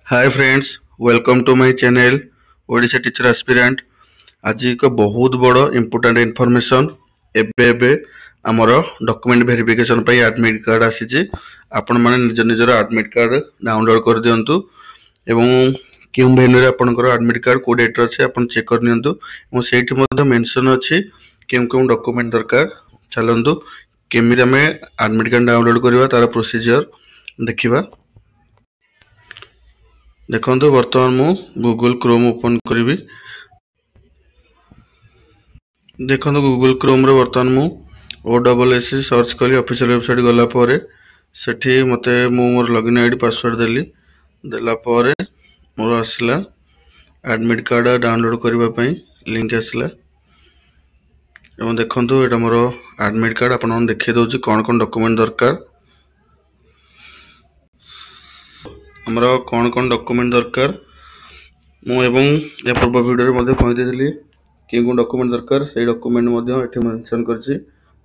Hi friends, welcome to my channel Odisha teacher aspirant. आज एक बहुत बड़ इंपोर्टेंट इनफॉरमेशन एबे आमर डॉक्यूमेंट वेरिफिकेशन पे एडमिट कार्ड आसी आपण माने निज निजर एडमिट कार्ड डाउनलोड कर दियंतु एवं क्यों वेन्यू रे आपनकर एडमिट कार्ड को डेट अछि आपण चेक कर नियंतु एवं सेठी मध्ये मेंशन अछि क्यों डॉक्यूमेंट दरकार। चलंतु केमिति हमें एडमिट कार्ड डाउनलोड करबा तार प्रोसीजर देखिबा। देखो बर्तमान मु गूगल क्रोम ओपन करी। देखो गूगल क्रोम रे बर्तमान मु OSS सर्च कली ऑफिशियल वेबसाइट गला पारे सेठी मते मोर लॉगिन आईडी पासवर्ड देला पारे मोर आसला एडमिट कार्ड डाउनलोड करबा पई लिंक आसला एवं देखंतु एटा मोर एडमिट कार्ड आपन देखि दउची कोन डॉक्यूमेंट दरकार हमरा कोन डॉक्यूमेंट दरकार मु एवं या पूर्व वीडियो रे कहि देली कि डॉक्यूमेंट दरकार से डॉक्यूमेंट एठी मेंशन करछि।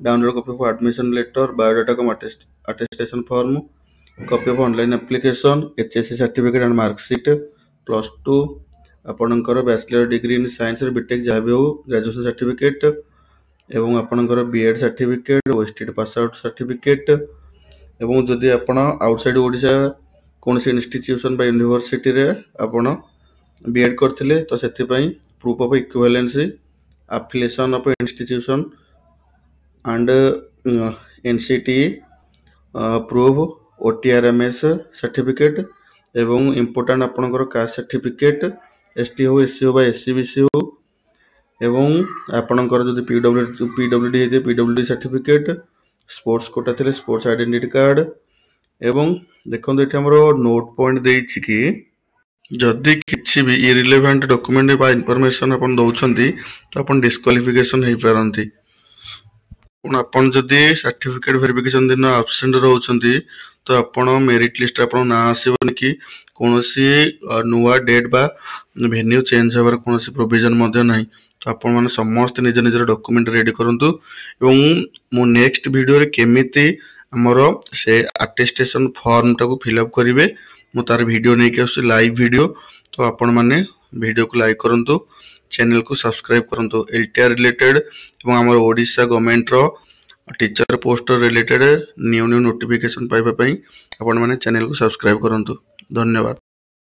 Download copy of admission letter, biodata cum attestation form, copy of online application, HSC certificate and marksheet, +2 आपनकर bachelor degree in science BTech जहाँ भी हो, ग्रेजुएशन सर्टिफिकेट एवं आपनकर BEd certificate, OST pass out certificate एवं जदि आपण आउटसाइड ओडिशा कौन से इंस्टीट्यूशन बा यूनिवर्सिटी रे आपण बीएड करथिले तो सेति पई proof of equivalency, affiliation of institution and NCT proof, OTRMS certificate एवं इंपोर्टेंट आपनकर कास्ट सर्टिफिकेट, ST हो, SC हो बा SCBC हो एवं आपनकर जदि PWD हे PWD सर्टिफिकेट, स्पोर्ट्स कोटा थिले स्पोर्ट्स आइडेंटिटी कार्ड एवं देखो ये हमरो नोट पॉइंट देछि कि जदि किछि भी इरिलेवेंट डॉक्यूमेंट बा इंफॉर्मेशन अपन दउछंती तो अपन डिस्क्वालिफिकेशन हे परंती। अपन जदि सर्टिफिकेट वेरिफिकेशन दिन एब्सेंट रहउछंती तो अपन मेरिट लिस्ट अपन ना आसीबनी कि कोनोसी नुवा डेट बा वेन्यू चेंज होबार कोनोसी प्रोविजन मध्ये नाही। तो अपन माने समस्त निज निजर डॉक्यूमेंट रेडी करंतु एवं मो नेक्स्ट वीडियो रे केमिति हमरो से अटेस्टेशन फॉर्म टाको फिलअप करिवे मु तार वीडियो नै के लाइव वीडियो। तो आपण माने वीडियो को लाइक करंतु, चैनल को सब्सक्राइब करंतु। LTR रिलेटेड एवं हमर ओडिशा गवर्नमेंट रो teacher post related new notification पाइबा पई आपण माने चैनल को सब्सक्राइब करंतु। धन्यवाद।